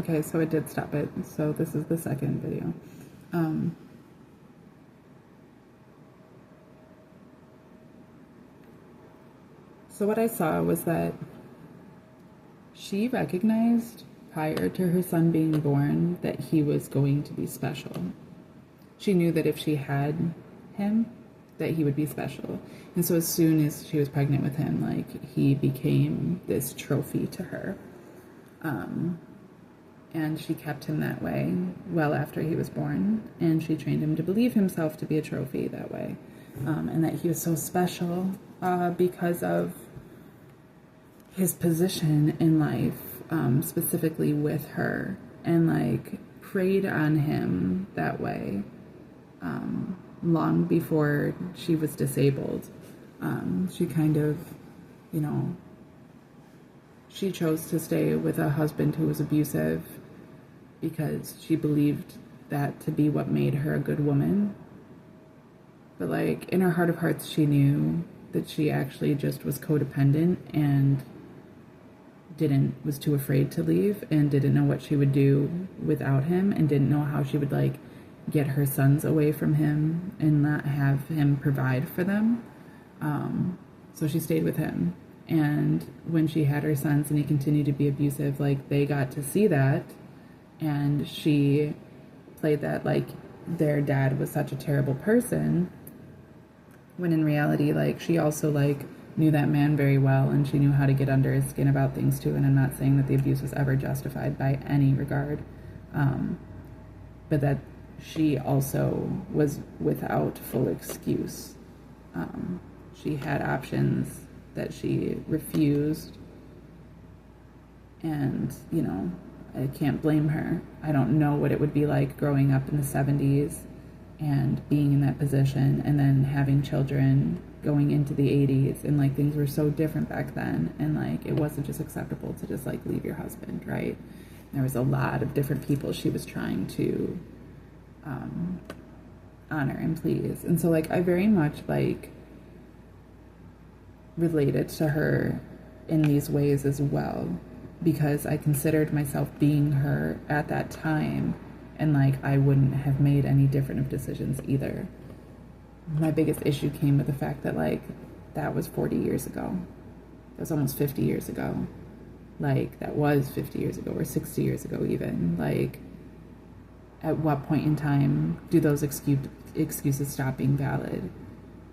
Okay, so it did stop it. So this is the second video. So what I saw was that she recognized prior to her son being born that he was going to be special. She knew that if she had him, that he would be special. And so as soon as she was pregnant with him, like, he became this trophy to her. And she kept him that way well after he was born. And she trained him to believe himself to be a trophy that way. And that he was so special because of his position in life, specifically with her, and like preyed on him that way long before she was disabled. She kind of, she chose to stay with a husband who was abusive because she believed that to be what made her a good woman. But like in her heart of hearts, she knew that she actually just was codependent and was too afraid to leave and didn't know what she would do without him, and didn't know how she would like get her sons away from him and not have him provide for them. So she stayed with him. And when she had her sons and he continued to be abusive, like, they got to see that, and she played that like their dad was such a terrible person, when in reality, like, she also like knew that man very well, and she knew how to get under his skin about things too. And I'm not saying that the abuse was ever justified by any regard, but that she also was without full excuse. She had options that she refused, and I can't blame her. I don't know what it would be like growing up in the 70s and being in that position, and then having children going into the 80s, and like things were so different back then, and like it wasn't just acceptable to just like leave your husband, right? There was a lot of different people she was trying to honor and please. And so like I very much like related to her in these ways as well, because I considered myself being her at that time, and like I wouldn't have made any different of decisions either. My biggest issue came with the fact that like that was 40 years ago. That was almost 50 years ago. Like that was 50 years ago, or 60 years ago even. Like, at what point in time do those excuses stop being valid?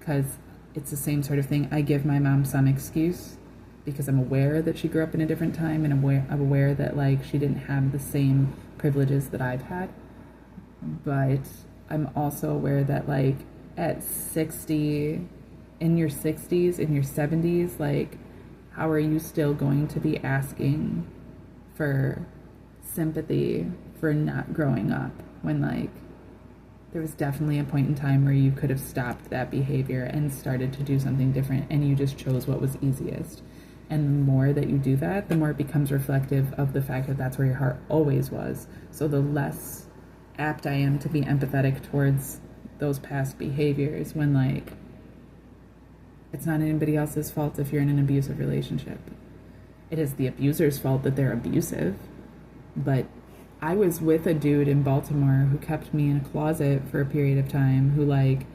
Because it's the same sort of thing. I give my mom some excuse because I'm aware that she grew up in a different time, and I'm aware that like she didn't have the same privileges that I've had. But I'm also aware that like at 60, in your 60s, in your 70s, like, how are you still going to be asking for sympathy for not growing up, when like there was definitely a point in time where you could have stopped that behavior and started to do something different, and you just chose what was easiest. And the more that you do that, the more it becomes reflective of the fact that that's where your heart always was. So the less apt I am to be empathetic towards those past behaviors, when like it's not anybody else's fault if you're in an abusive relationship. It is the abuser's fault that they're abusive. But I was with a dude in Baltimore who kept me in a closet for a period of time, who like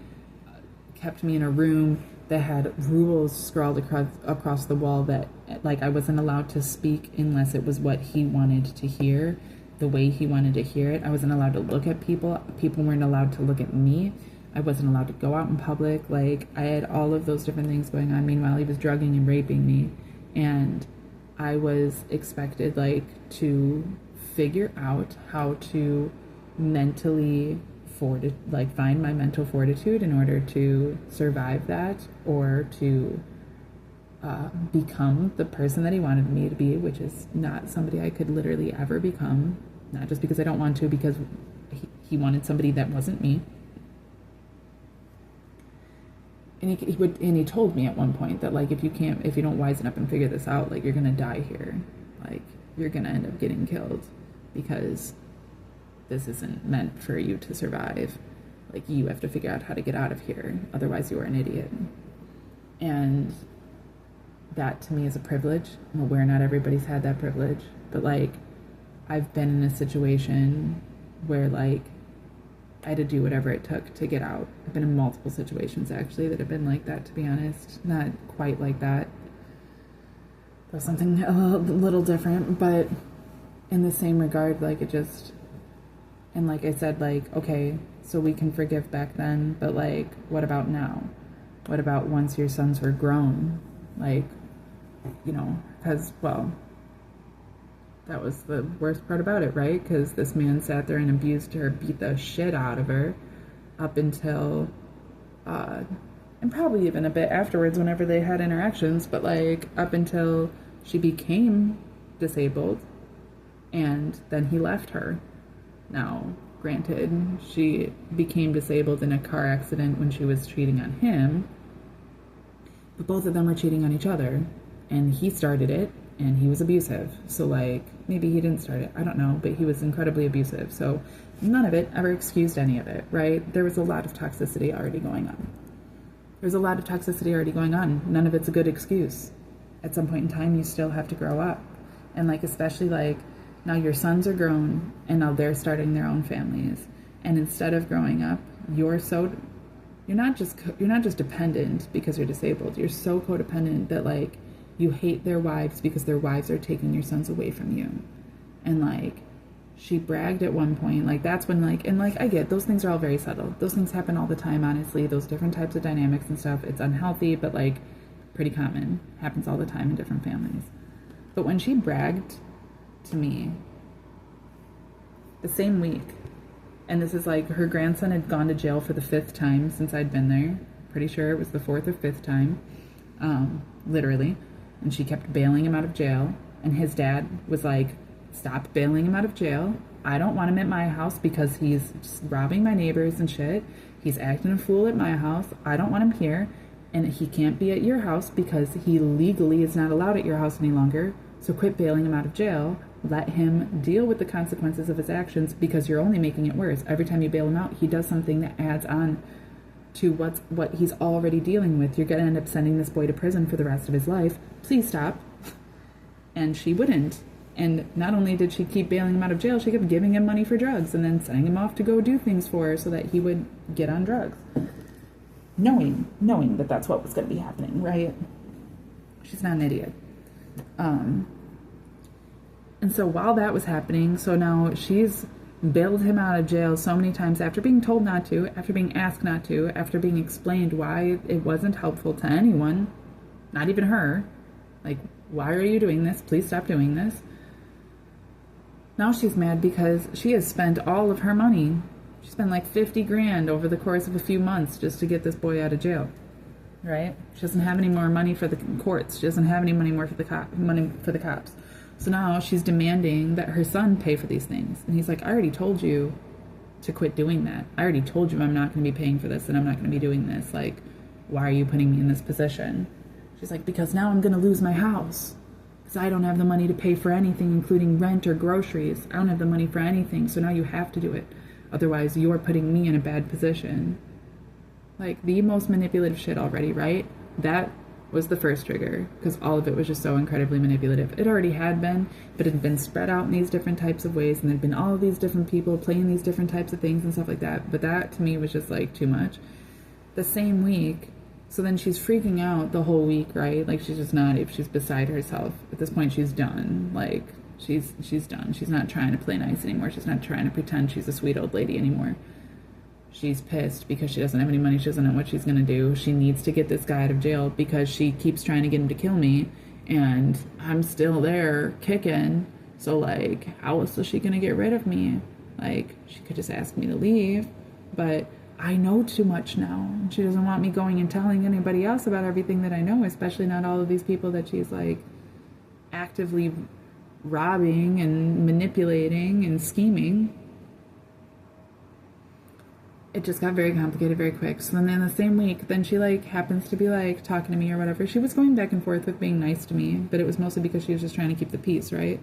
kept me in a room that had rules scrawled across the wall that like I wasn't allowed to speak unless it was what he wanted to hear, the way he wanted to hear it. I wasn't allowed to look at people. People weren't allowed to look at me. I wasn't allowed to go out in public. Like, I had all of those different things going on. Meanwhile, he was drugging and raping me. And I was expected like to figure out how to mentally find my mental fortitude in order to survive that, or to become the person that he wanted me to be, which is not somebody I could literally ever become. Not just because I don't want to, because he wanted somebody that wasn't me. And he told me at one point that like if you don't wisen up and figure this out, like, you're gonna die here, like you're gonna end up getting killed, because this isn't meant for you to survive. Like, you have to figure out how to get out of here, otherwise you are an idiot. And that to me is a privilege. I'm aware not everybody's had that privilege, but like I've been in a situation where, like, I had to do whatever it took to get out. I've been in multiple situations, actually, that have been like that, to be honest. Not quite like that. That was something a little different, but in the same regard, like, it just... And like I said, like, okay, so we can forgive back then, but, like, what about now? What about once your sons were grown? Like, you know, because, well, that was the worst part about it, right? Because this man sat there and abused her, beat the shit out of her, up until, and probably even a bit afterwards whenever they had interactions, but, like, up until she became disabled, and then he left her. Now, granted, she became disabled in a car accident when she was cheating on him, but both of them were cheating on each other, and he started it, and he was abusive. So, like, maybe he didn't start it, I don't know, but he was incredibly abusive. So none of it ever excused any of it, right? There was a lot of toxicity already going on. None of it's a good excuse. At some point in time, you still have to grow up. And, like, especially, like, now your sons are grown, and now they're starting their own families. And instead of growing up, you're not just dependent because you're disabled. You're so codependent that, like, you hate their wives because their wives are taking your sons away from you. And, like, she bragged at one point, like, that's when, like, and, like, I get, those things are all very subtle. Those things happen all the time, honestly. Those different types of dynamics and stuff. It's unhealthy, but, like, pretty common. Happens all the time in different families. But when she bragged to me the same week, and this is, like, her grandson had gone to jail for the 5th time since I'd been there. Pretty sure it was the 4th or 5th time, literally. And she kept bailing him out of jail. And his dad was like, stop bailing him out of jail. I don't want him at my house because he's just robbing my neighbors and shit. He's acting a fool at my house. I don't want him here. And he can't be at your house because he legally is not allowed at your house any longer. So quit bailing him out of jail. Let him deal with the consequences of his actions because you're only making it worse. Every time you bail him out, he does something that adds on to what he's already dealing with. You're going to end up sending this boy to prison for the rest of his life. Please stop. And she wouldn't. And not only did she keep bailing him out of jail, she kept giving him money for drugs and then sending him off to go do things for her so that he would get on drugs. Knowing that that's what was going to be happening, right? She's not an idiot. And so while that was happening, so now she's bailed him out of jail so many times after being told not to, after being asked not to, after being explained why it wasn't helpful to anyone, not even her. Like, why are you doing this? Please stop doing this. Now she's mad because she has spent all of her money. She spent like 50 grand over the course of a few months just to get this boy out of jail, right? She doesn't have any more money for the courts. She doesn't have any money more for the cops. So now she's demanding that her son pay for these things. And he's like, I already told you to quit doing that. I already told you I'm not going to be paying for this and I'm not going to be doing this. Like, why are you putting me in this position? She's like, because now I'm going to lose my house. Because I don't have the money to pay for anything, including rent or groceries. I don't have the money for anything, so now you have to do it. Otherwise, you're putting me in a bad position. Like, the most manipulative shit already, right? That was the first trigger, because all of it was just so incredibly manipulative. It already had been, but it had been spread out in these different types of ways, and there'd been all of these different people playing these different types of things and stuff like that. But that, to me, was just, like, too much. The same week, so then she's freaking out the whole week, right? Like, she's just not, if she's beside herself. At this point, she's done. Like, she's done. She's not trying to play nice anymore. She's not trying to pretend she's a sweet old lady anymore. She's pissed because she doesn't have any money. She doesn't know what she's going to do. She needs to get this guy out of jail because she keeps trying to get him to kill me. And I'm still there kicking. So, like, how else is she going to get rid of me? Like, she could just ask me to leave. But I know too much now. She doesn't want me going and telling anybody else about everything that I know, especially not all of these people that she's, like, actively robbing and manipulating and scheming. It just got very complicated very quick. So then in the same week, then she, like, happens to be, like, talking to me or whatever. She was going back and forth with being nice to me, but it was mostly because she was just trying to keep the peace, right?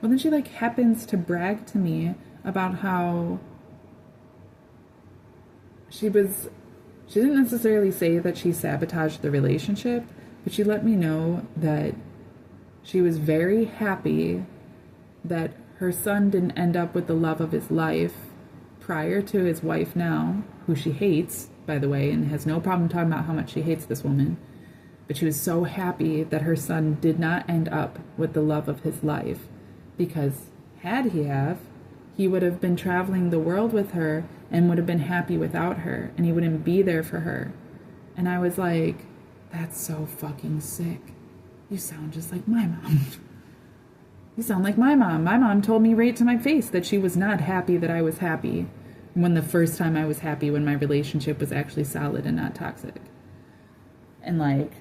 Well, then she, like, happens to brag to me about how she didn't necessarily say that she sabotaged the relationship, but she let me know that she was very happy that her son didn't end up with the love of his life prior to his wife now, who she hates, by the way, and has no problem talking about how much she hates this woman. But she was so happy that her son did not end up with the love of his life, because had he would have been traveling the world with her and would have been happy without her, and he wouldn't be there for her. And I was like, that's so fucking sick. You sound just like my mom. You sound like my mom. My mom told me right to my face that she was not happy that I was happy when the first time I was happy, when my relationship was actually solid and not toxic. And like,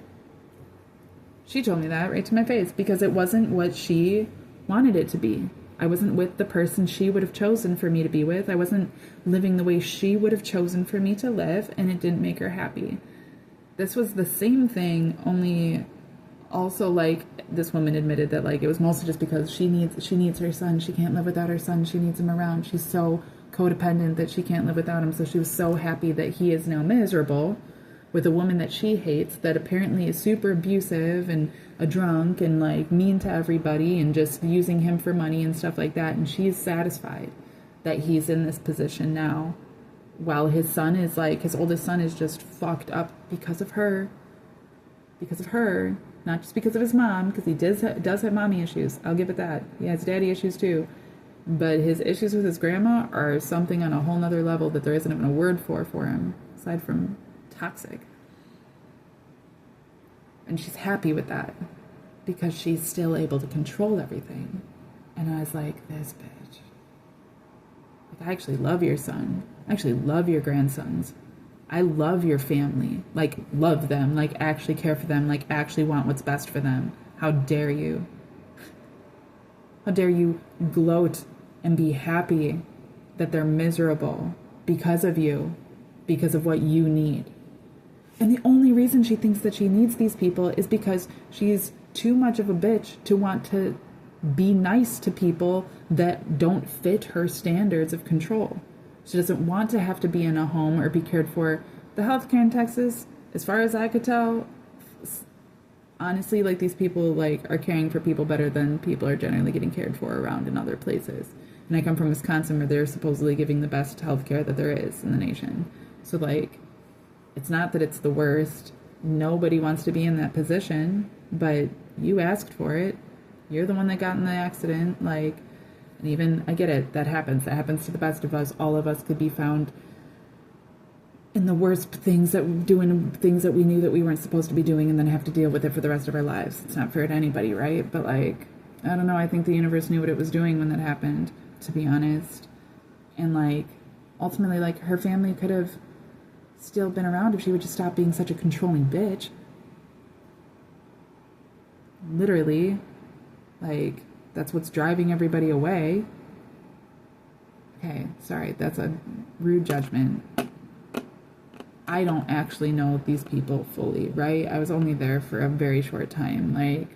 she told me that right to my face because it wasn't what she wanted it to be. I wasn't with the person she would have chosen for me to be with. I wasn't living the way she would have chosen for me to live, and it didn't make her happy. This was the same thing, only also, like, this woman admitted that, like, it was mostly just because she needs her son. She can't live without her son. She needs him around. She's so codependent that she can't live without him. So she was so happy that he is now miserable with a woman that she hates, that apparently is super abusive and a drunk and, like, mean to everybody and just using him for money and stuff like that. And she's satisfied that he's in this position now, while his son is, like, his oldest son is just fucked up because of her. Because of her. Not just because of his mom, because he does have mommy issues. I'll give it that. He has daddy issues too. But his issues with his grandma are something on a whole nother level that there isn't even a word for him, aside from toxic. And she's happy with that because she's still able to control everything. And I was like, this bitch. Like, I actually love your son. I actually love your grandsons. I love your family. Like, love them. Like, actually care for them. Like, actually want what's best for them. How dare you? How dare you gloat and be happy that they're miserable because of you, because of what you need. And the only reason she thinks that she needs these people is because she's too much of a bitch to want to be nice to people that don't fit her standards of control. She doesn't want to have to be in a home or be cared for. The healthcare in Texas, as far as I could tell, honestly, like, these people, like, are caring for people better than people are generally getting cared for around in other places. And I come from Wisconsin, where they're supposedly giving the best healthcare that there is in the nation. So, like, it's not that it's the worst. Nobody wants to be in that position, but you asked for it. You're the one that got in the accident, like. And even, I get it, that happens. That happens to the best of us. All of us could be found in the worst things, doing things that we knew that we weren't supposed to be doing, and then have to deal with it for the rest of our lives. It's not fair to anybody, right? But, like, I don't know. I think the universe knew what it was doing when that happened, to be honest. And, like, ultimately, like, her family could have still been around if she would just stop being such a controlling bitch. Literally. Like, that's what's driving everybody away. Okay, sorry, that's a rude judgment. I don't actually know these people fully, right? I was only there for a very short time. Like,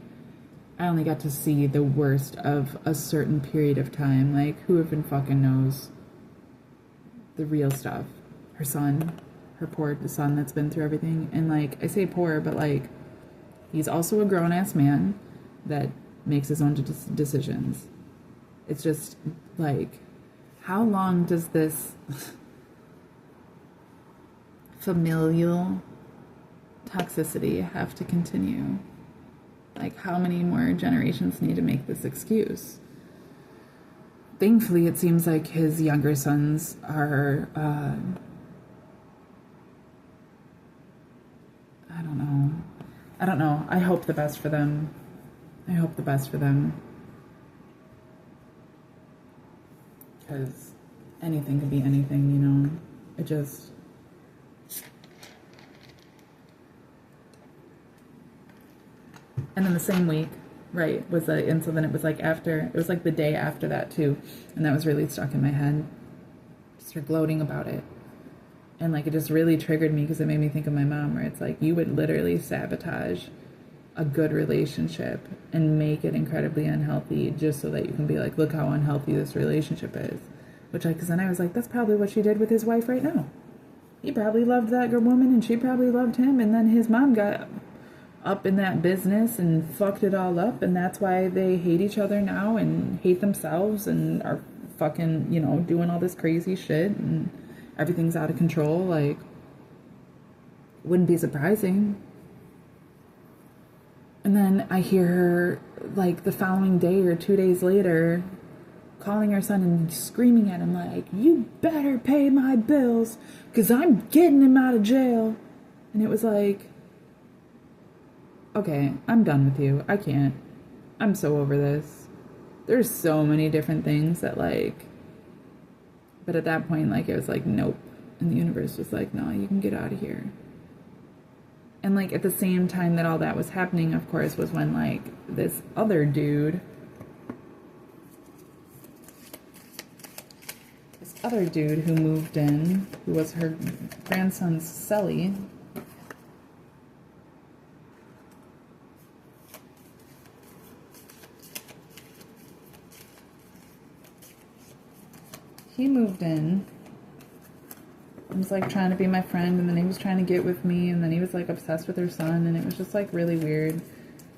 I only got to see the worst of a certain period of time. Like, who even fucking knows the real stuff? Her son, her poor son that's been through everything. And, like, I say poor, but, like, he's also a grown-ass man that makes his own decisions. It's just, like, how long does this familial toxicity have to continue? Like, how many more generations need to make this excuse? Thankfully, it seems like his younger sons are, I don't know. I hope the best for them. I hope the best for them. Because anything could be anything, you know? It just... And then the same week, right, was the... And so then it was like after... It was like the day after that, too. And that was really stuck in my head. Just her gloating about it. And, like, it just really triggered me because it made me think of my mom, where it's like, you would literally sabotage a good relationship and make it incredibly unhealthy just so that you can be like, look how unhealthy this relationship is. Which, because then I was like, that's probably what she did with his wife right now. He probably loved that good woman and she probably loved him, and then his mom got up in that business and fucked it all up, and that's why they hate each other now and hate themselves and are fucking, you know, doing all this crazy shit and everything's out of control. Like, wouldn't be surprising. And then I hear her, like, the following day or 2 days later, calling her son and screaming at him, like, you better pay my bills, because I'm getting him out of jail. And it was like, okay, I'm done with you. I can't. I'm so over this. There's so many different things that, like, but at that point, like, it was like, nope. And the universe was like, no, you can get out of here. And, like, at the same time that all that was happening, of course, was when, like, this other dude who moved in, who was her grandson's cellie, he moved in and was, like, trying to be my friend, and then he was trying to get with me, and then he was, like, obsessed with her son, and it was just, like, really weird.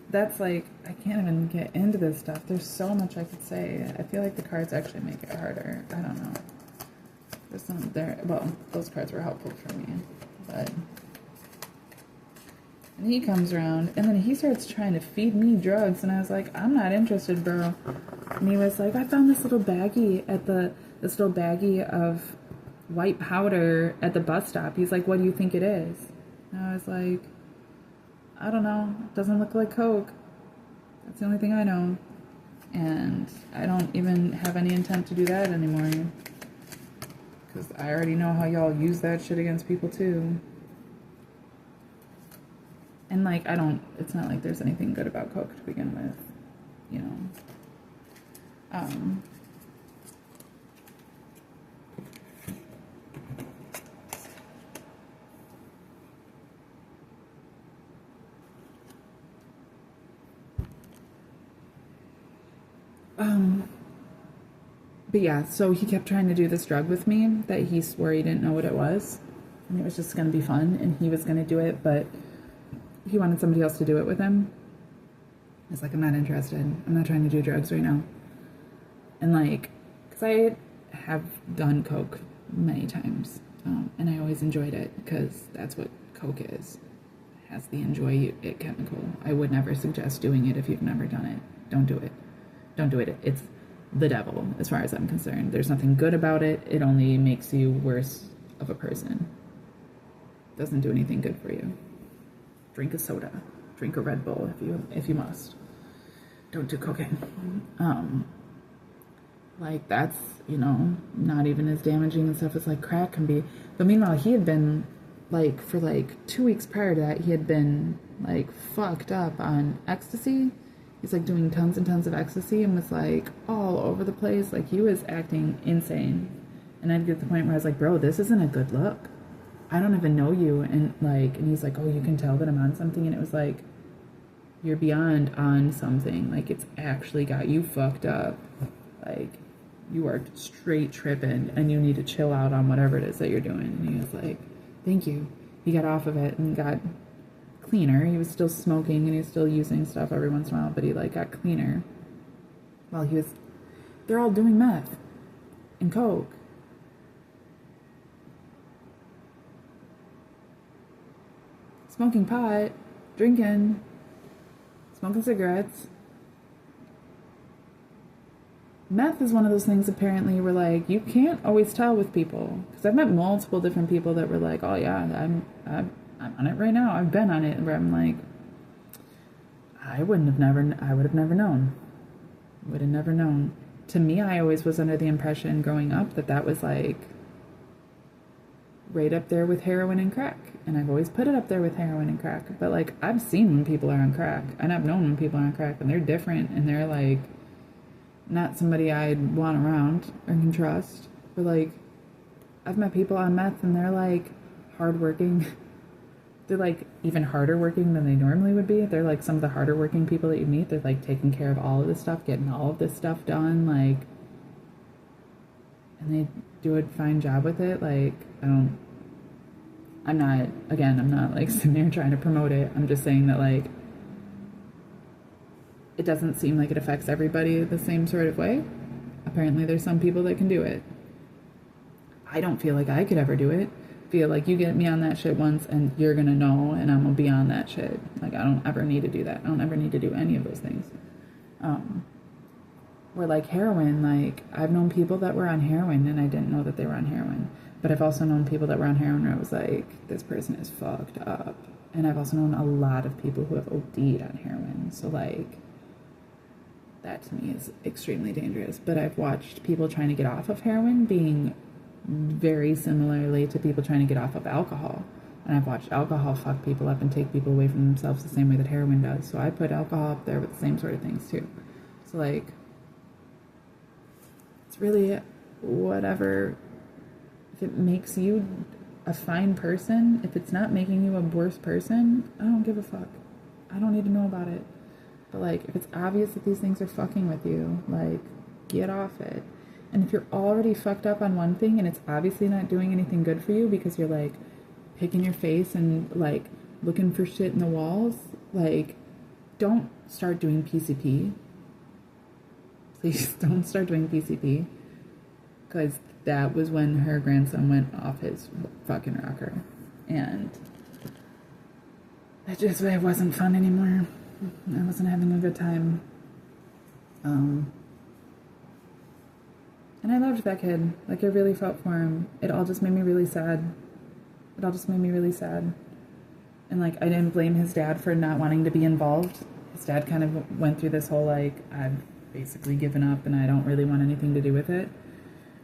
That's, like, I can't even get into this stuff. There's so much I could say. I feel like the cards actually make it harder. I don't know. There's some there. Well, those cards were helpful for me, but. And he comes around, and then he starts trying to feed me drugs, and I was like, I'm not interested, bro. And he was like, I found this little baggie of white powder at the bus stop. He's like, what do you think it is? And I was like, I don't know. It doesn't look like Coke. That's the only thing I know. And I don't even have any intent to do that anymore. Because I already know how y'all use that shit against people too. And, like, it's not like there's anything good about Coke to begin with, you know. But yeah, so he kept trying to do this drug with me that he swore he didn't know what it was. And it was just going to be fun, and he was going to do it, but he wanted somebody else to do it with him. I was like, I'm not interested. I'm not trying to do drugs right now. And, like, because I have done Coke many times, and I always enjoyed it because that's what Coke is. It has the enjoy it chemical. I would never suggest doing it if you've never done it. Don't do it. Don't do it. It's the devil, as far as I'm concerned. There's nothing good about it. It only makes you worse of a person. Doesn't do anything good for you. Drink a soda. Drink a Red Bull if you must. Don't do cocaine. Like, that's, you know, not even as damaging and stuff as, like, crack can be. But meanwhile, he had been, like, for, like, 2 weeks prior to that, he had been, like, fucked up on ecstasy. He's, like, doing tons and tons of ecstasy and was, like, all over the place. Like, he was acting insane. And I'd get to the point where I was like, bro, this isn't a good look. I don't even know you. And, like, and he's like, oh, you can tell that I'm on something. And it was like, you're beyond on something. Like, it's actually got you fucked up. Like, you are straight tripping and you need to chill out on whatever it is that you're doing. And he was like, thank you. He got off of it and got cleaner. He was still smoking and he was still using stuff every once in a while, but he, like, got cleaner. While they're all doing meth and coke. Smoking pot, drinking, smoking cigarettes. Meth is one of those things, apparently, where, like, you can't always tell with people. Because I've met multiple different people that were like, oh yeah, I'm on it right now. I've been on it. Where I'm like, I would have never known. Would have never known. To me, I always was under the impression growing up that was, like, right up there with heroin and crack. And I've always put it up there with heroin and crack. But, like, I've seen when people are on crack. And I've known when people are on crack. And they're different. And they're, like, not somebody I'd want around or can trust. But, like, I've met people on meth and they're, like, hardworking. They're, like, even harder working than they normally would be. They're, like, some of the harder working people that you meet. They're, like, taking care of all of this stuff, getting all of this stuff done, like, and they do a fine job with it. Like, I'm not like sitting there trying to promote it. I'm just saying that like it doesn't seem like it affects everybody the same sort of way. Apparently there's some people that can do it. I don't feel like I could ever do it. Feel like you get me on that shit once and you're gonna know and I'm gonna be on that shit. Like I don't ever need to do that. I don't ever need to do any of those things. Where like heroin, like I've known people that were on heroin and I didn't know that they were on heroin. But I've also known people that were on heroin where I was like, this person is fucked up. And I've also known a lot of people who have OD'd on heroin. So like that to me is extremely dangerous. But I've watched people trying to get off of heroin being very similarly to people trying to get off of alcohol. And I've watched alcohol fuck people up and take people away from themselves the same way that heroin does. So I put alcohol up there with the same sort of things too. So like, it's really whatever. If it makes you a fine person, if it's not making you a worse person, I don't give a fuck. I don't need to know about it. But like, if it's obvious that these things are fucking with you, like, get off it. And if you're already fucked up on one thing and it's obviously not doing anything good for you because you're like picking your face and like looking for shit in the walls, like, don't start doing PCP. Please don't start doing PCP. Because that was when her grandson went off his fucking rocker. And it just it wasn't fun anymore. I wasn't having a good time. And I loved that kid. Like, I really felt for him. It all just made me really sad. And, like, I didn't blame his dad for not wanting to be involved. His dad kind of went through this whole, like, I've basically given up and I don't really want anything to do with it.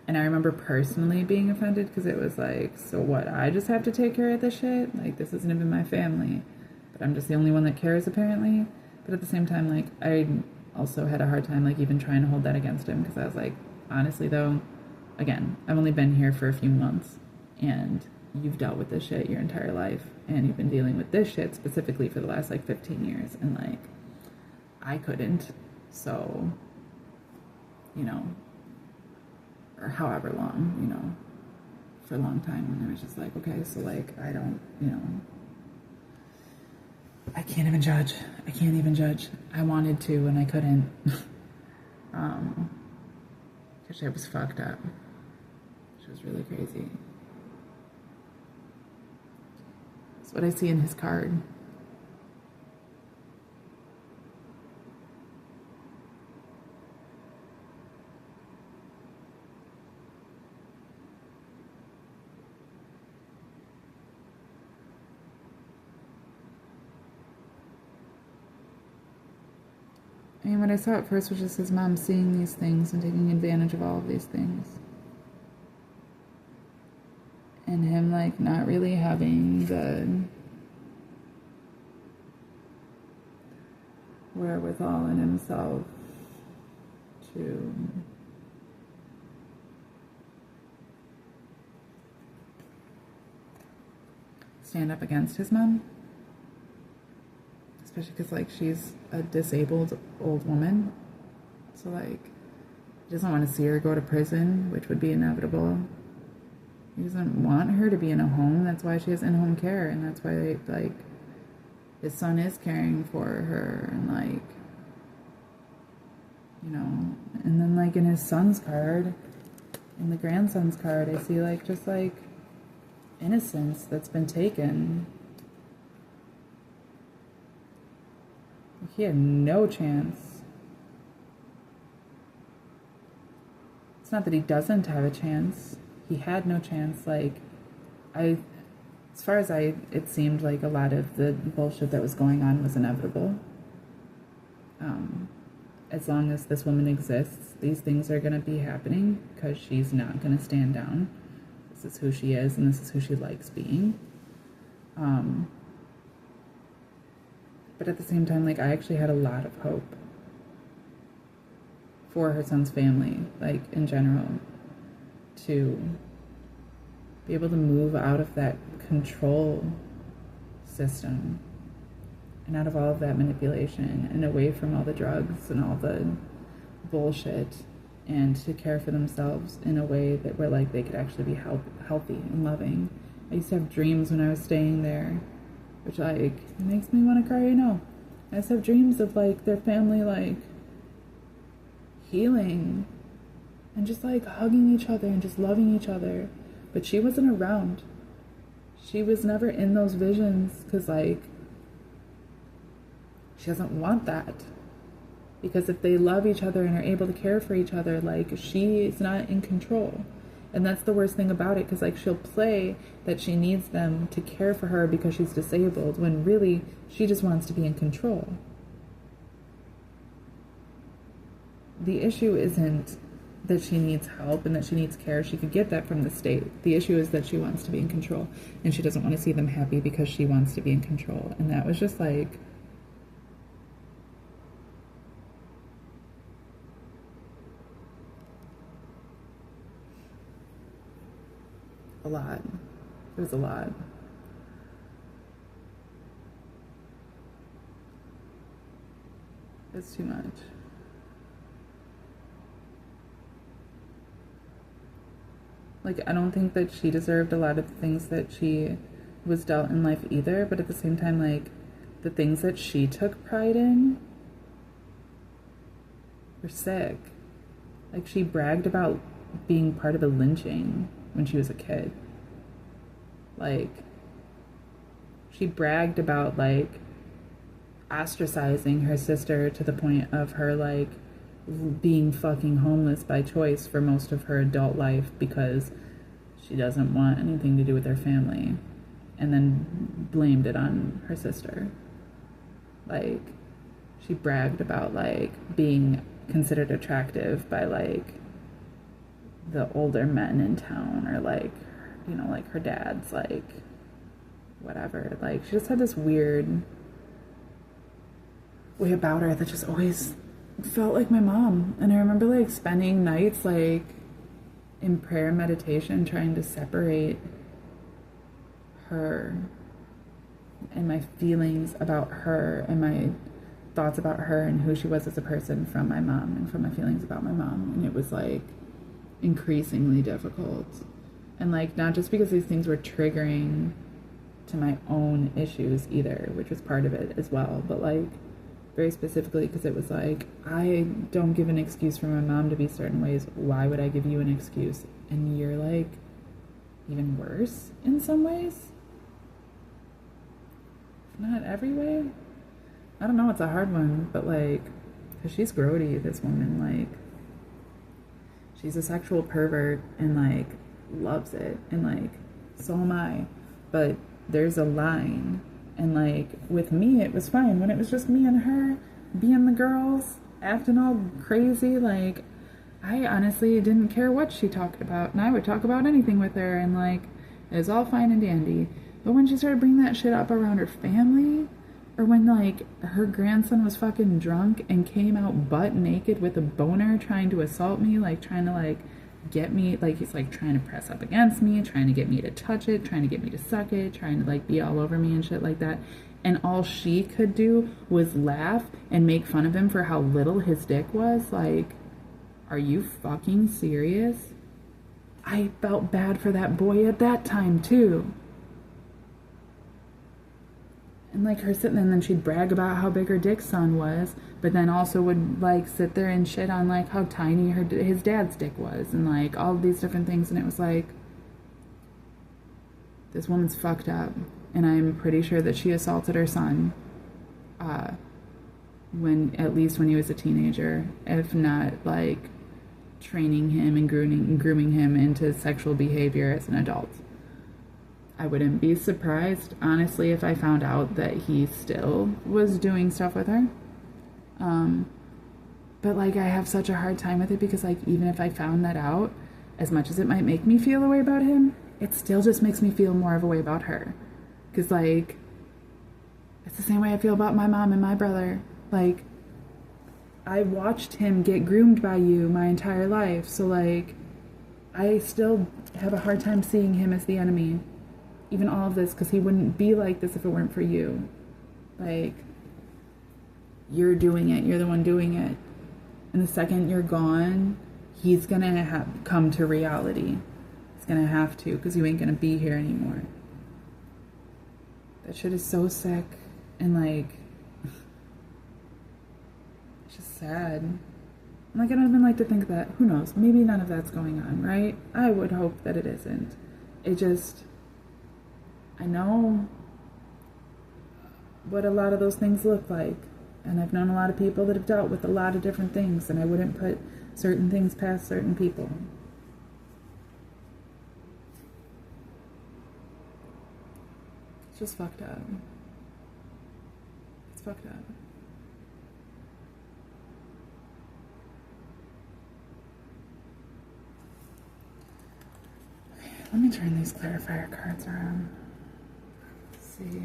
And I remember personally being offended because it was like, so what, I just have to take care of this shit? Like, this isn't even my family. But I'm just the only one that cares, apparently. But at the same time, like, I also had a hard time, like, even trying to hold that against him because I was like, honestly, though, again, I've only been here for a few months, and you've dealt with this shit your entire life, and you've been dealing with this shit specifically for the last, like, 15 years, and, like, I couldn't, so, you know, or however long, you know, for a long time, and I was just like, okay, so, like, I don't, you know, I can't even judge. I wanted to, and I couldn't. Because I was fucked up. She was really crazy. That's what I see in his card. And what I saw at first was just his mom seeing these things and taking advantage of all of these things. And him, like, not really having the wherewithal in himself to stand up against his mom. Especially because, like, she's a disabled old woman. So, like, he doesn't want to see her go to prison, which would be inevitable. He doesn't want her to be in a home. That's why she has in-home care. And that's why, like, his son is caring for her. And, like, you know. And then, like, in his son's card, in the grandson's card, I see, like, just, like, innocence that's been taken. He had no chance. It's not that he doesn't have a chance. He had no chance. Like, as far as it seemed like a lot of the bullshit that was going on was inevitable. As long as this woman exists, these things are going to be happening because she's not going to stand down. This is who she is, and this is who she likes being. But at the same time, like, I actually had a lot of hope for her son's family, like, in general, to be able to move out of that control system and out of all of that manipulation and away from all the drugs and all the bullshit, and to care for themselves in a way that where, like, they could actually be healthy and loving I used to have dreams when I was staying there, which, like, makes me want to cry, I used to have dreams of, like, their family, like, healing and just, like, hugging each other and just loving each other. But she wasn't around. She was never in those visions because, like, she doesn't want that. Because if they love each other and are able to care for each other, like, she is not in control. And that's the worst thing about it, because, like, she'll play that she needs them to care for her because she's disabled, when really she just wants to be in control. The issue isn't that she needs help and that she needs care. She could get that from the state. The issue is that she wants to be in control, and she doesn't want to see them happy because she wants to be in control. And that was just, like, a lot. It was a lot. It's too much. Like, I don't think that she deserved a lot of the things that she was dealt in life either, but at the same time, like, the things that she took pride in were sick. Like, she bragged about being part of a lynching when she was a kid. Like, she bragged about, like, ostracizing her sister to the point of her, like, being fucking homeless by choice for most of her adult life because she doesn't want anything to do with her family, and then blamed it on her sister. Like, she bragged about, like, being considered attractive by, like, the older men in town, or, like, like, her dad's, like, whatever. Like, she just had this weird way about her that just always felt like my mom. And I remember, like, spending nights, like, in prayer and meditation trying to separate her and my feelings about her and my thoughts about her and who she was as a person from my mom and from my feelings about my mom. And it was, like, increasingly difficult. And, like, not just because these things were triggering to my own issues either, which was part of it as well, but, like, very specifically because it was like, I don't give an excuse for my mom to be certain ways. Why would I give you an excuse? And you're, like, even worse in some ways. Not every way. I don't know, it's a hard one, but, like, because she's grody, this woman, like, she's a sexual pervert and, like, loves it, and, like, so am I, but there's a line. And, like, with me, it was fine. When it was just me and her being the girls, acting all crazy, like, I honestly didn't care what she talked about. And I would talk about anything with her, and, like, it was all fine and dandy. But when she started bringing that shit up around her family, or when, like, her grandson was fucking drunk and came out butt naked with a boner trying to assault me, like, trying to, like, get me, like, he's, like, trying to press up against me, trying to get me to touch it, trying to get me to suck it, trying to, like, be all over me and shit like that. And all she could do was laugh and make fun of him for how little his dick was. Like, are you fucking serious? I felt bad for that boy at that time, too. And, like, her sitting there, and then she'd brag about how big her dick son was, but then also would, like, sit there and shit on, like, how tiny his dad's dick was, and, like, all of these different things. And it was like, this woman's fucked up, and I'm pretty sure that she assaulted her son at least when he was a teenager, if not, like, training him and grooming him into sexual behavior as an adult. I wouldn't be surprised, honestly, if I found out that he still was doing stuff with her. But, like, I have such a hard time with it because, like, even if I found that out, as much as it might make me feel a way about him, it still just makes me feel more of a way about her. Because, like, it's the same way I feel about my mom and my brother. Like, I watched him get groomed by you my entire life. So, like, I still have a hard time seeing him as the enemy. Even all of this, because he wouldn't be like this if it weren't for you. Like, you're doing it. You're the one doing it. And the second you're gone, he's going to come to reality. He's going to have to, because you ain't going to be here anymore. That shit is so sick, and like, it's just sad. And like, I don't even like to think that, who knows, maybe none of that's going on, right? I would hope that it isn't. It just, I know what a lot of those things look like. And I've known a lot of people that have dealt with a lot of different things, and I wouldn't put certain things past certain people. It's just fucked up. It's fucked up. Okay, let me turn these clarifier cards around. Let's see.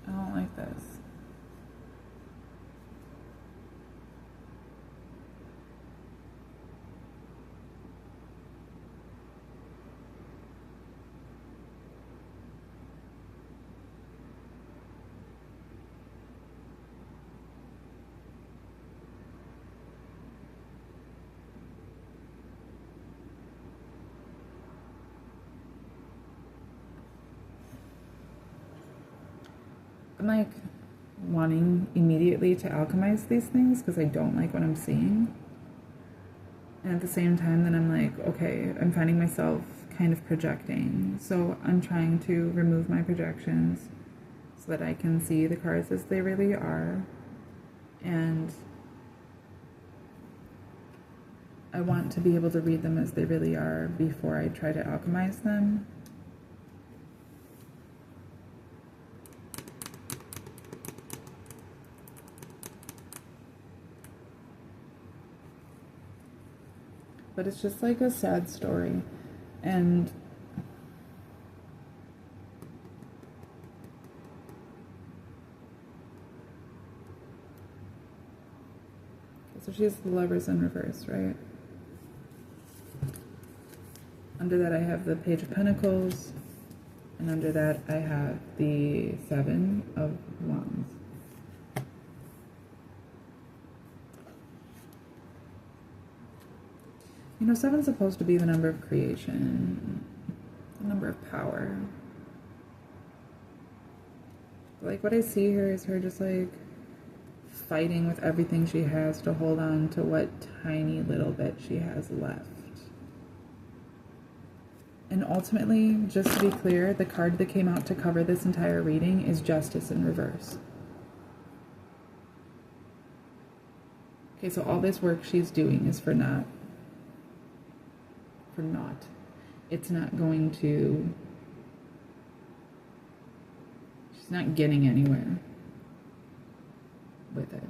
I don't like this. I'm like wanting immediately to alchemize these things because I don't like what I'm seeing. And at the same time, then I'm like, okay, I'm finding myself kind of projecting. So I'm trying to remove my projections so that I can see the cards as they really are. And I want to be able to read them as they really are before I try to alchemize them. But it's just like a sad story. And so she has the Lovers in reverse, right? Under that I have the Page of Pentacles, and under that I have the Seven of Wands. You know, 7's supposed to be the number of creation, the number of power. Like, what I see here is her just like fighting with everything she has to hold on to what tiny little bit she has left. And ultimately, just to be clear, the card that came out to cover this entire reading is Justice in reverse. Okay, so all this work she's doing is for naught. It's not going to, she's not getting anywhere with it.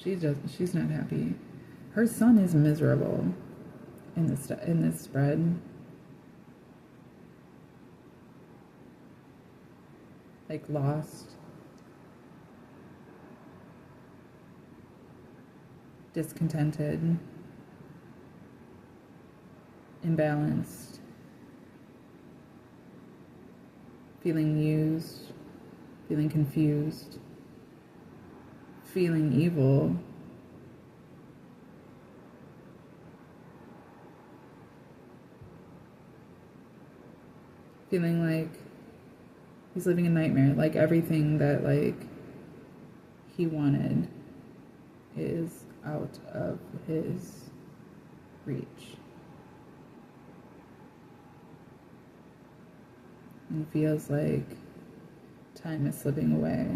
She's not happy. Her son is miserable in this spread. Like lost, discontented, imbalanced, feeling used, feeling confused, feeling evil, feeling like he's living a nightmare, like everything that like he wanted is out of his reach. And it feels like time is slipping away.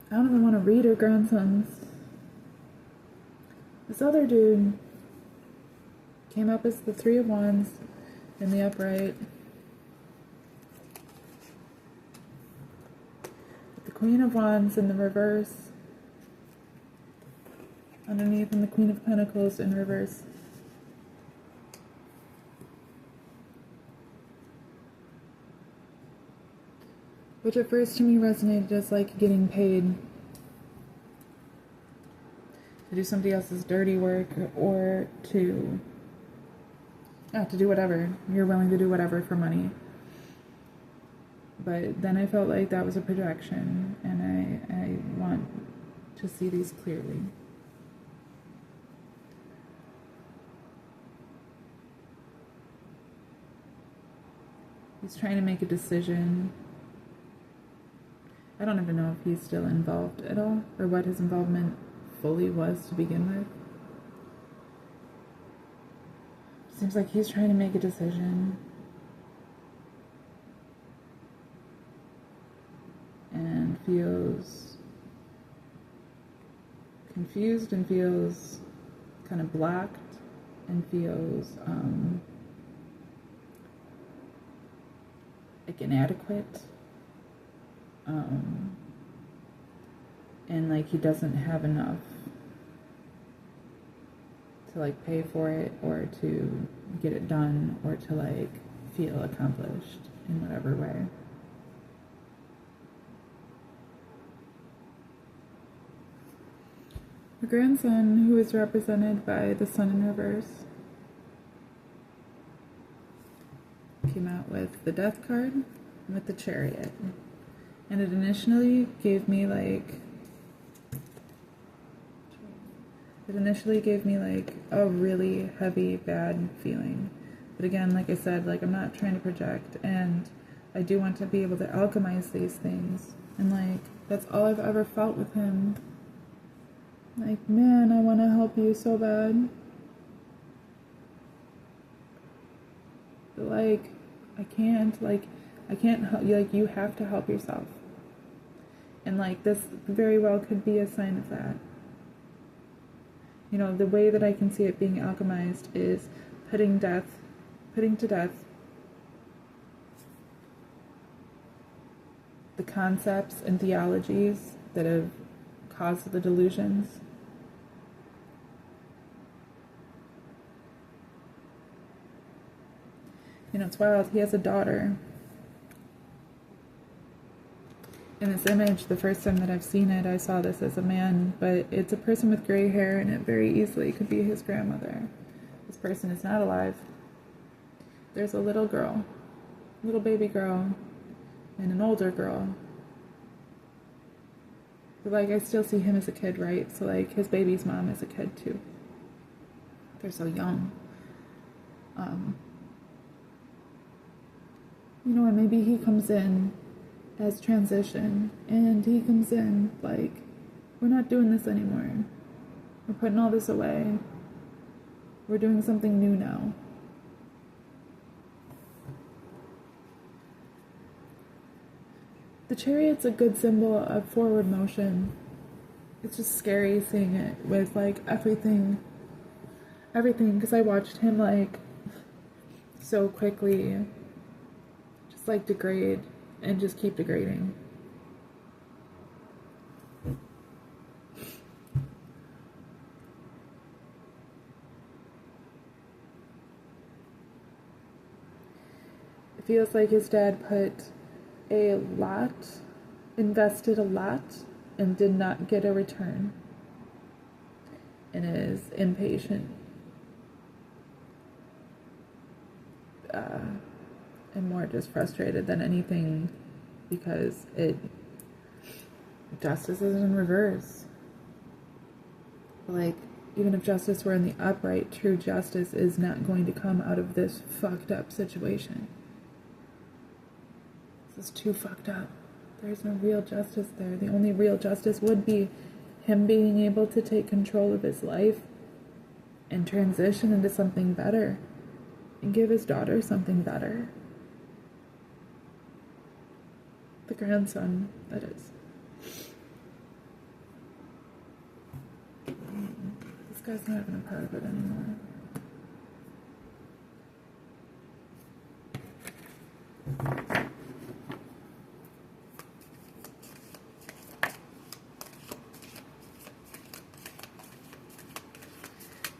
I don't even want to read her grandsons. This other dude came up as the Three of Wands in the upright. The Queen of Wands in the reverse. Underneath, and the Queen of Pentacles in reverse. Which at first to me resonated as like getting paid to do somebody else's dirty work, or to do whatever. You're willing to do whatever for money. But then I felt like that was a projection, and I want to see these clearly. He's trying to make a decision. I don't even know if he's still involved at all, or what his involvement fully was to begin with. Seems like he's trying to make a decision. And feels confused, and feels kind of blocked, and feels like inadequate. And like he doesn't have enough to like pay for it, or to get it done, or to like feel accomplished in whatever way. Her grandson, who is represented by the Sun in reverse, came out with the Death card and with the Chariot. And it initially gave me like a really heavy, bad feeling. But again, like I said, like I'm not trying to project, and I do want to be able to alchemize these things. And like that's all I've ever felt with him. Like, man, I want to help you so bad. But like I can't help you. Like, you have to help yourself. And like this very well could be a sign of that. You know, the way that I can see it being alchemized is putting to death the concepts and theologies that have caused the delusions. You know, it's wild. He has a daughter. In this image, the first time that I've seen it, I saw this as a man, but it's a person with gray hair, and it very easily could be his grandmother. This person is not alive. There's a little girl, little baby girl, and an older girl. But like, I still see him as a kid, right? So like, his baby's mom is a kid too. They're so young. You know, and maybe he comes in as transition, and he comes in like, we're not doing this anymore. We're putting all this away. We're doing something new now. The Chariot's a good symbol of forward motion. It's just scary seeing it with like everything, because I watched him like so quickly just like degrade and just keep degrading. It feels like his dad invested a lot, and did not get a return, and is impatient. And more just frustrated than anything, because justice is in reverse. Like, Even if justice were in the upright, true justice is not going to come out of this fucked up situation. This is too fucked up. There's no real justice there. The only real justice would be him being able to take control of his life and transition into something better and give his daughter something better. The grandson, that is. This guy's not even a part of it anymore.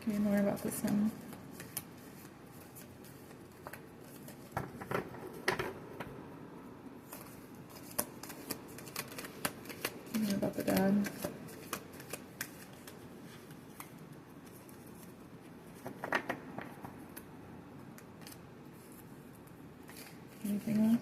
Okay, more about this one. More about the dad. Anything else?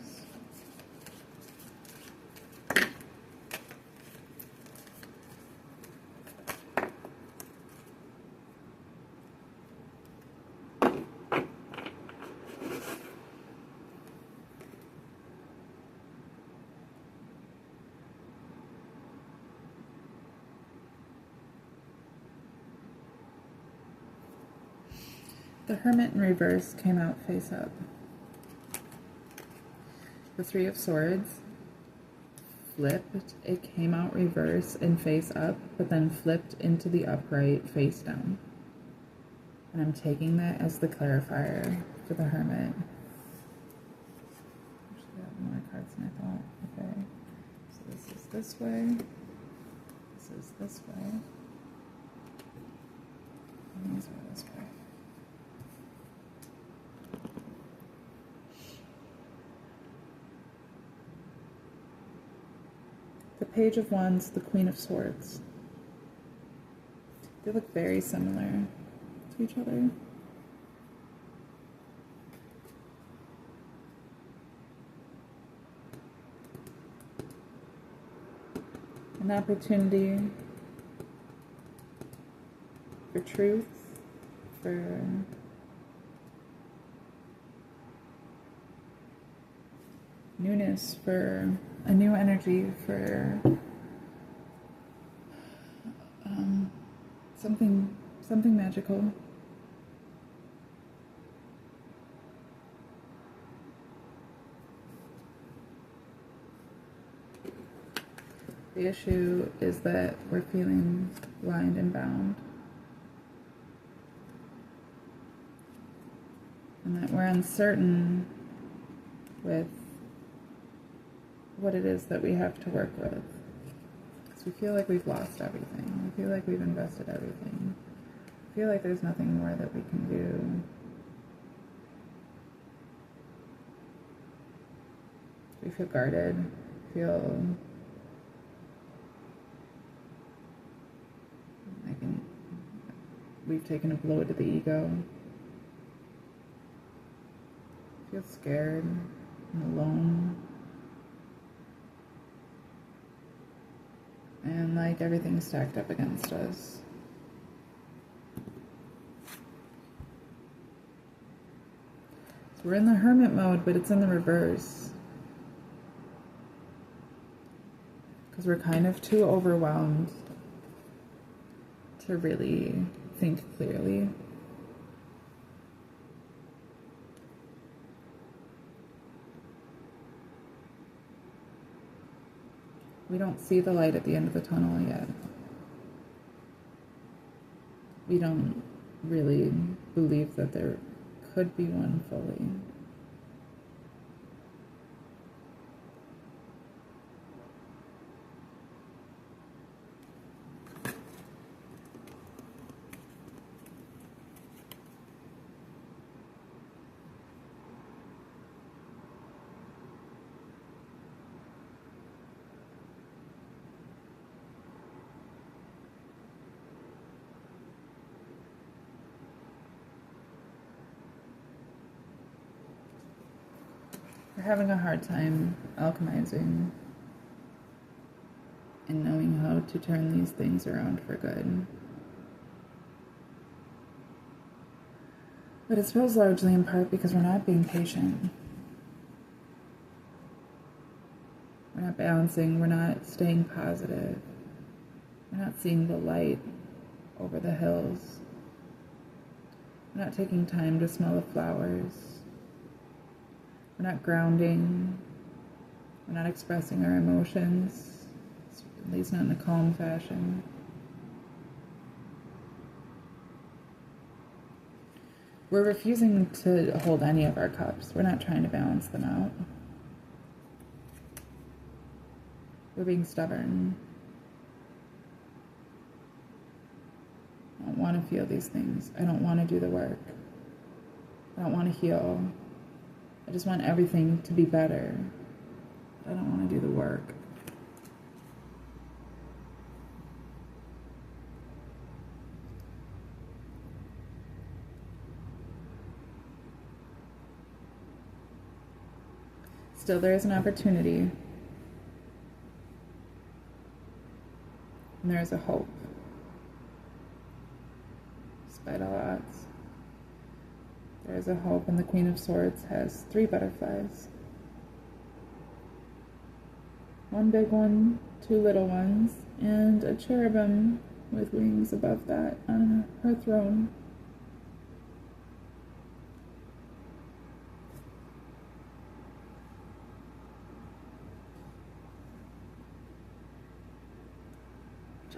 The Hermit in reverse came out face up. The Three of Swords flipped. It came out reverse and face up, but then flipped into the upright face down. And I'm taking that as the clarifier for the Hermit. Actually, I have more cards than I thought. Okay. So this is this way. This is this way. And these are this way. The Page of Wands, the Queen of Swords. They look very similar to each other. An opportunity for truth, for newness, for a new energy, for something magical. The issue is that we're feeling blind and bound, and that we're uncertain with what it is that we have to work with. Because we feel like we've lost everything. We feel like we've invested everything. We feel like there's nothing more that we can do. We feel guarded, feel like we've taken a blow to the ego. Feel scared and alone. And like everything's stacked up against us. So we're in the Hermit mode, but it's in the reverse. Because we're kind of too overwhelmed to really think clearly. We don't see the light at the end of the tunnel yet. We don't really believe that there could be one fully. We're having a hard time alchemizing and knowing how to turn these things around for good. But it feels largely in part because we're not being patient. We're not balancing, we're not staying positive. We're not seeing the light over the hills. We're not taking time to smell the flowers. We're not grounding. We're not expressing our emotions, at least not in a calm fashion. We're refusing to hold any of our cups. We're not trying to balance them out. We're being stubborn. I don't want to feel these things. I don't want to do the work. I don't want to heal. I just want everything to be better. I don't want to do the work. Still, there is an opportunity. And there is a hope. Despite all odds. There is a hope, and the Queen of Swords has 3 butterflies. 1 big one, 2 little ones, and a cherubim with wings above that on her throne.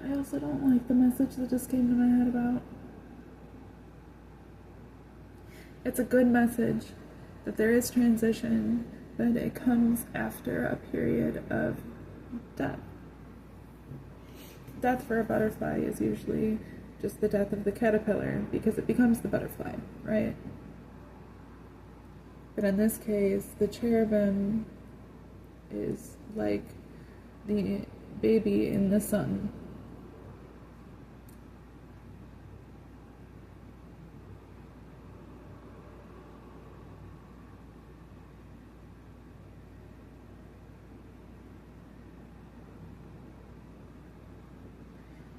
I also don't like the message that just came to my head about. It's a good message that there is transition, but it comes after a period of death. Death for a butterfly is usually just the death of the caterpillar because it becomes the butterfly, right? But in this case, the cherubim is like the baby in the sun.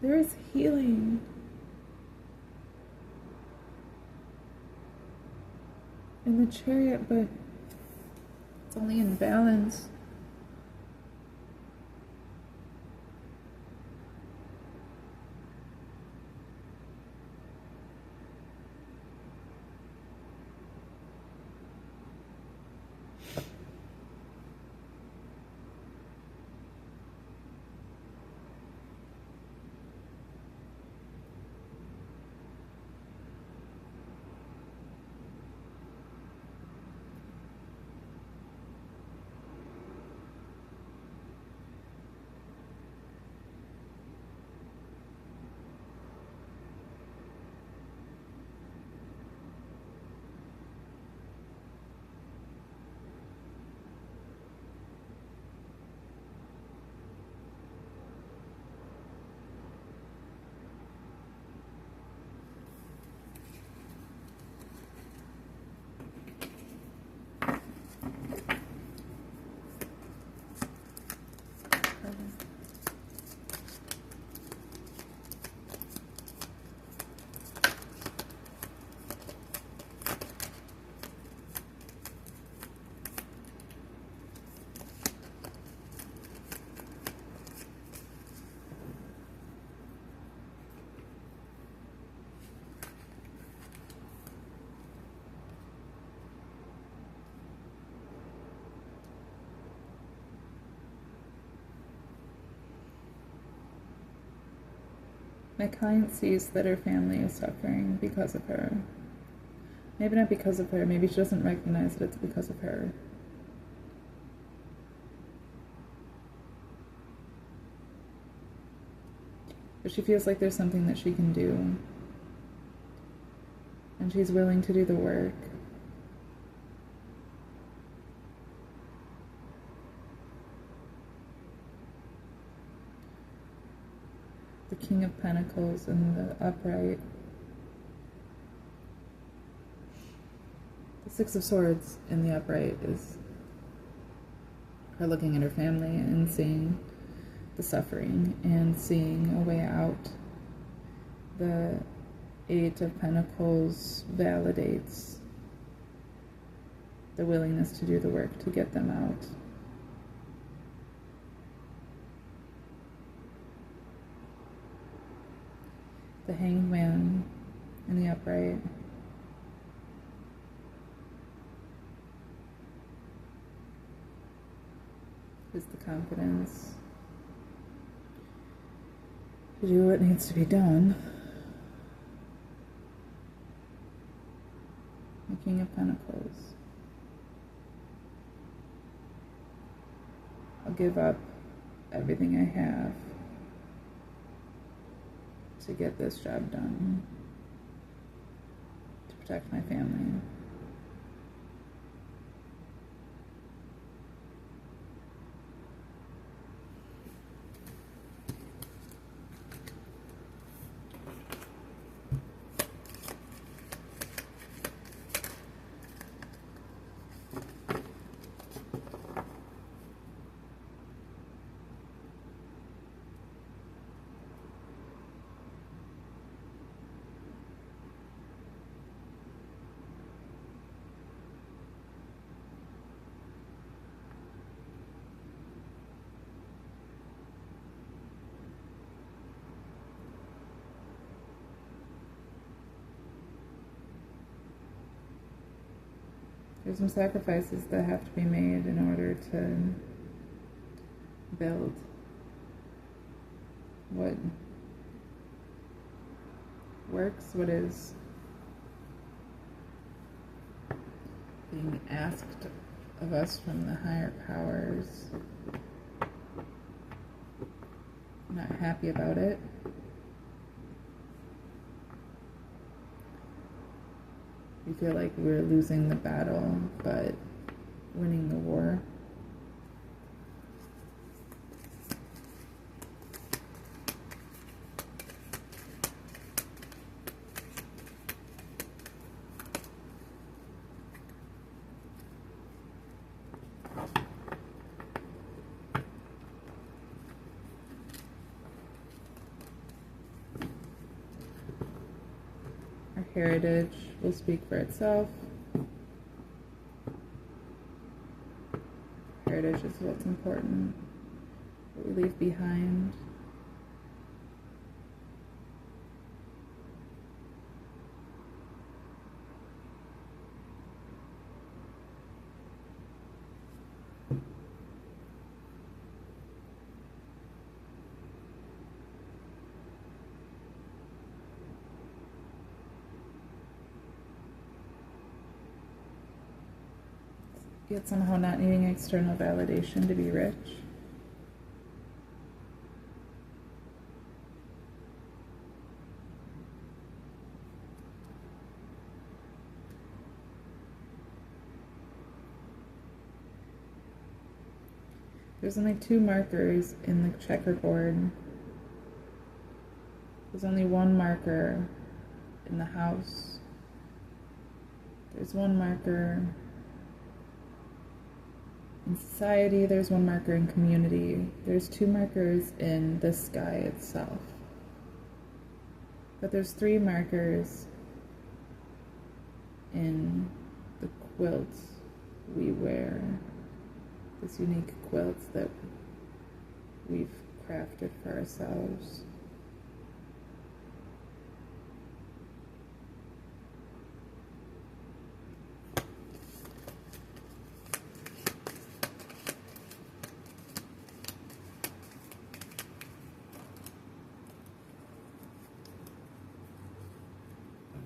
There is healing. In the chariot, but it's only in balance. My client sees that her family is suffering because of her. Maybe not because of her, maybe she doesn't recognize that it's because of her. But she feels like there's something that she can do. And she's willing to do the work. The King of Pentacles in the upright. The Six of Swords in the upright is her looking at her family and seeing the suffering and seeing a way out. The Eight of Pentacles validates the willingness to do the work to get them out. The Hanged Man in the upright. Is the confidence to do what needs to be done. The King of Pentacles. I'll give up everything I have to get this job done, to protect my family. There's some sacrifices that have to be made in order to build what works, what is being asked of us from the higher powers. I'm not happy about it. We feel like we're losing the battle, but winning the war. Our heritage will speak for itself. Heritage is what's important, what we leave behind. Yet somehow not needing external validation to be rich. There's only 2 markers in the checkerboard. There's only 1 marker in the house. There's 1 marker in society, there's 1 marker in community. There's 2 markers in the sky itself. But there's 3 markers in the quilts we wear. This unique quilts that we've crafted for ourselves.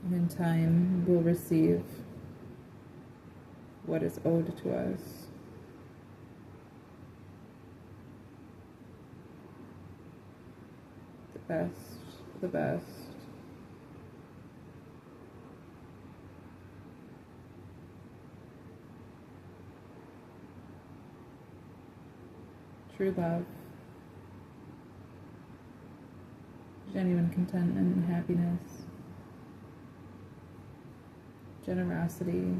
And in time, we'll receive what is owed to us. The best, the best. True love. Genuine contentment and happiness. Generosity.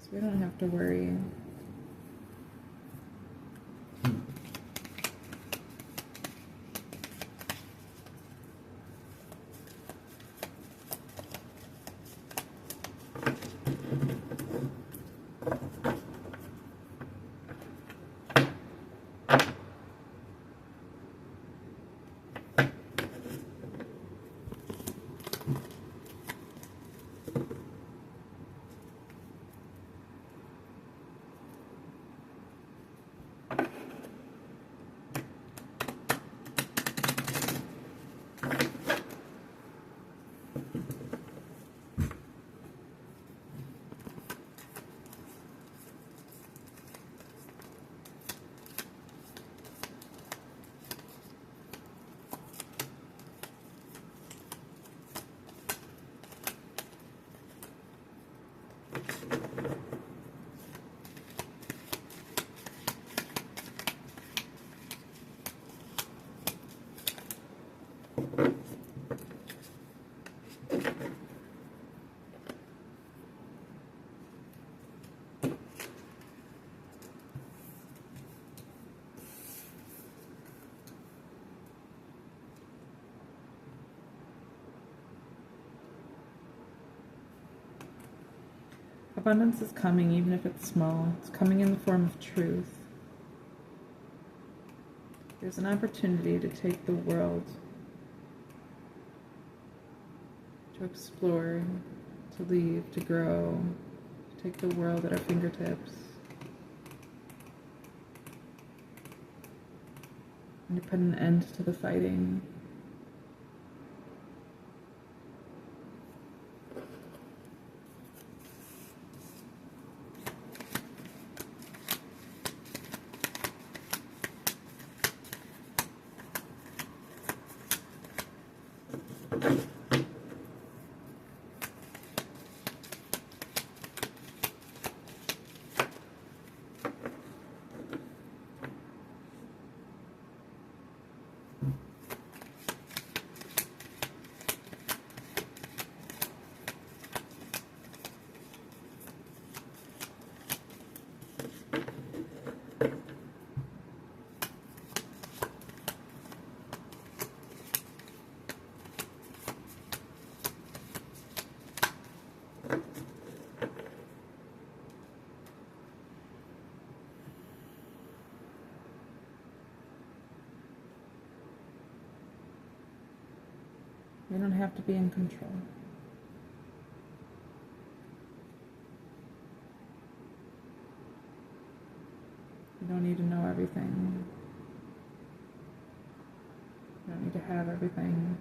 So we don't have to worry. Abundance is coming, even if it's small. It's coming in the form of truth. There's an opportunity to take the world, to explore, to leave, to grow, to take the world at our fingertips, and to put an end to the fighting. We don't have to be in control. You don't need to know everything. You don't need to have everything.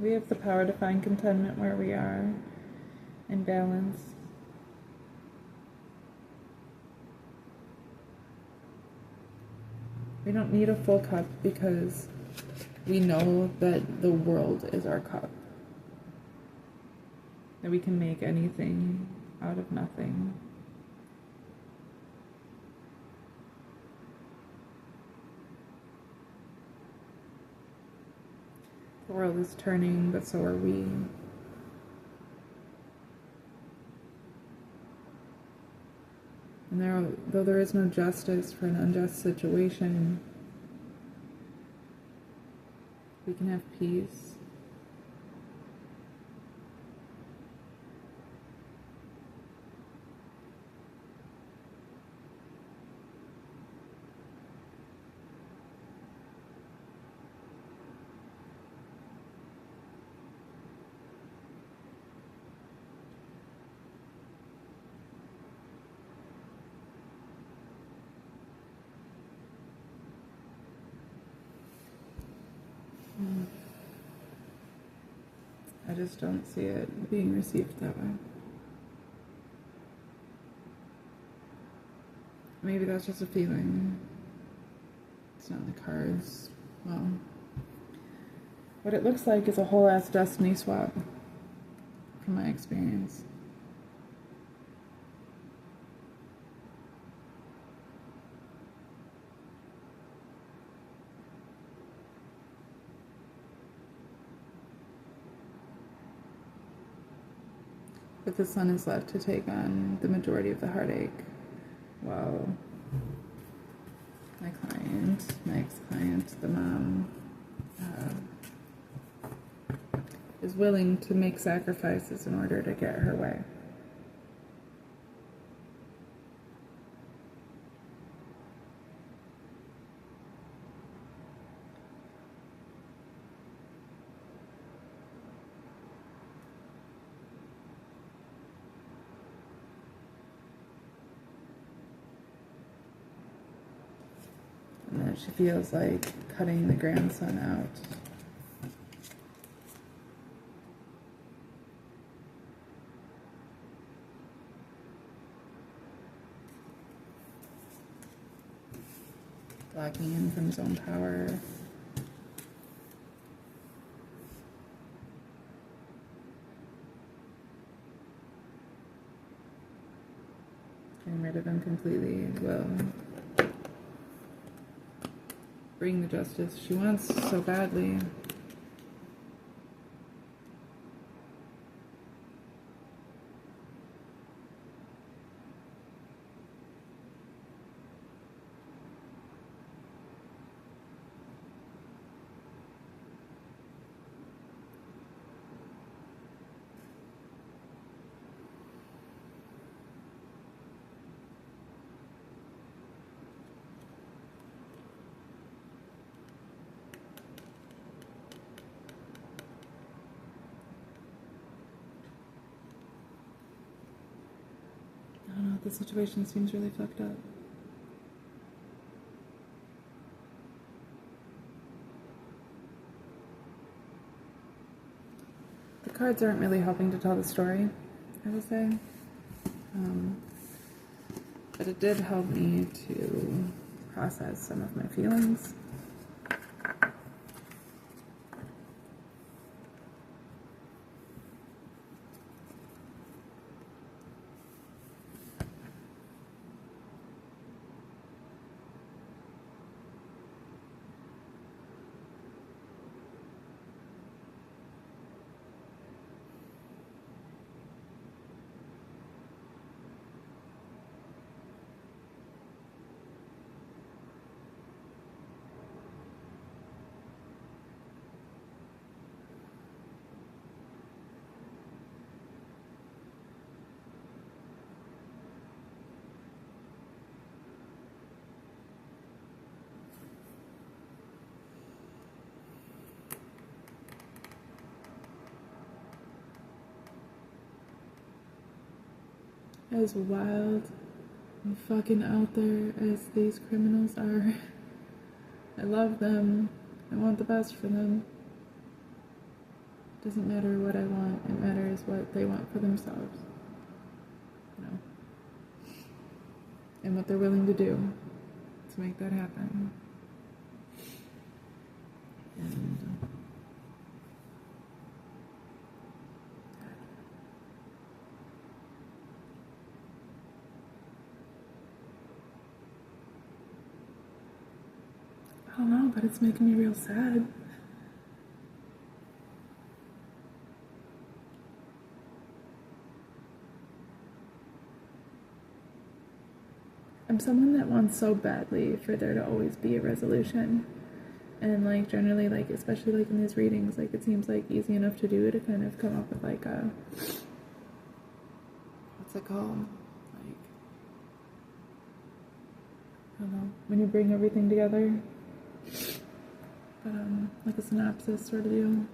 We have the power to find contentment where we are, in balance. We don't need a full cup because we know that the world is our cup. That we can make anything out of nothing. The world is turning, but so are we. And though there is no justice for an unjust situation, we can have peace. just don't see it being received that way. Maybe that's just a feeling. It's not in the cards. Well, what it looks like is a whole ass destiny swap, from my experience. But the son is left to take on the majority of the heartache, while my ex-client, the mom, is willing to make sacrifices in order to get her way. And then she feels like cutting the grandson out. Blocking him from his own power. Getting rid of him completely will bring the justice she wants so badly. I don't know, the situation seems really fucked up. The cards aren't really helping to tell the story, I would say. But it did help me to process some of my feelings. As wild and fucking out there as these criminals are, I love them. I want the best for them. It doesn't matter what I want, it matters what they want for themselves. You know? And what they're willing to do to make that happen. And I don't know, but it's making me real sad. I'm someone that wants so badly for there to always be a resolution. And like generally, like especially like in these readings, like it seems like easy enough to do to kind of come up with like a, what's it called? Like, I don't know, when you bring everything together. But like a synopsis sort of deal.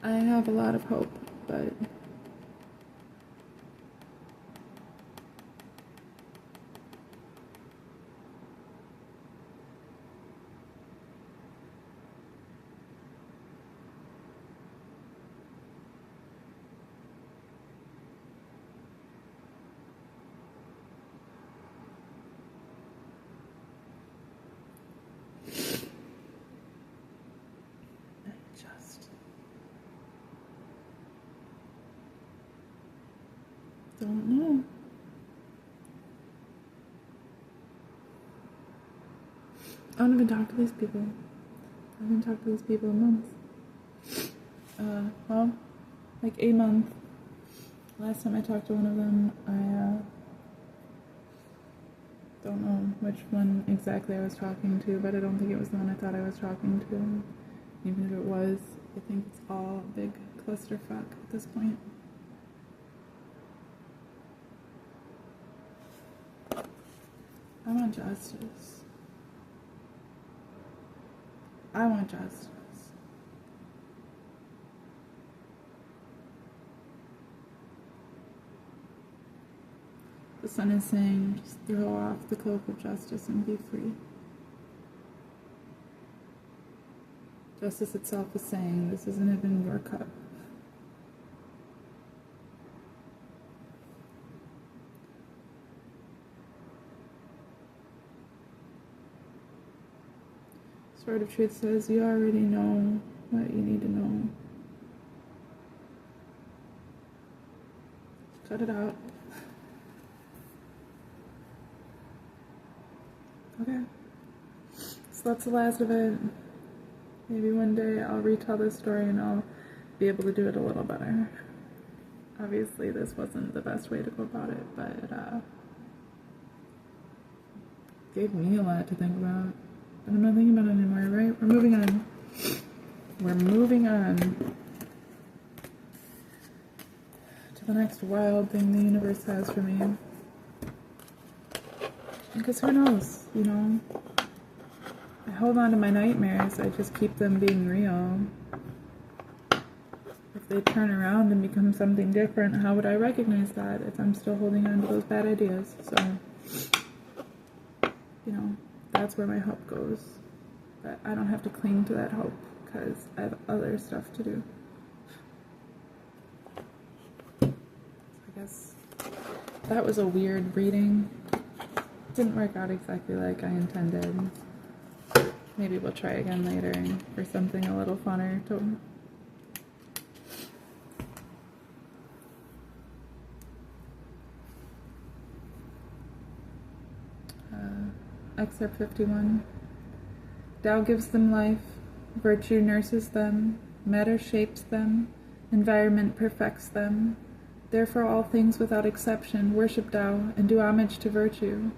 I have a lot of hope, but Don't know. I don't even talk to these people. I haven't talked to these people in months. Well, like a month. Last time I talked to one of them, I don't know which one exactly I was talking to, but I don't think it was the one I thought I was talking to. Even if it was, I think it's all a big clusterfuck at this point. I want justice. I want justice. The sun is saying, just throw off the cloak of justice and be free. Justice itself is saying, this isn't even your cup. Sword of Truth says, you already know what you need to know. Cut it out. Okay. So that's the last of it. Maybe one day I'll retell this story and I'll be able to do it a little better. Obviously this wasn't the best way to go about it, but it gave me a lot to think about. But I'm not thinking about it anymore, right? We're moving on. We're moving on to the next wild thing the universe has for me. Because who knows, you know? I hold on to my nightmares, I just keep them being real. If they turn around and become something different, how would I recognize that if I'm still holding on to those bad ideas? So, you know, that's where my hope goes. But I don't have to cling to that hope because I have other stuff to do. So I guess that was a weird reading. Didn't work out exactly like I intended. Maybe we'll try again later for something a little funner to Excerpt 51. Tao gives them life, virtue nurses them, matter shapes them, environment perfects them. Therefore all things without exception worship Tao and do homage to virtue.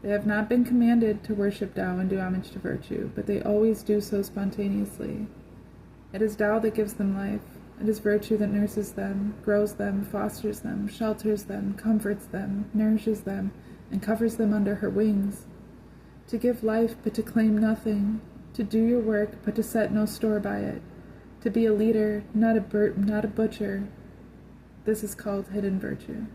They have not been commanded to worship Tao and do homage to virtue, but they always do so spontaneously. It is Tao that gives them life. It is virtue that nurses them, grows them, fosters them, shelters them, comforts them, nourishes them, and covers them under her wings. To give life, but to claim nothing. To do your work, but to set no store by it. To be a leader, not a butcher. This is called hidden virtue.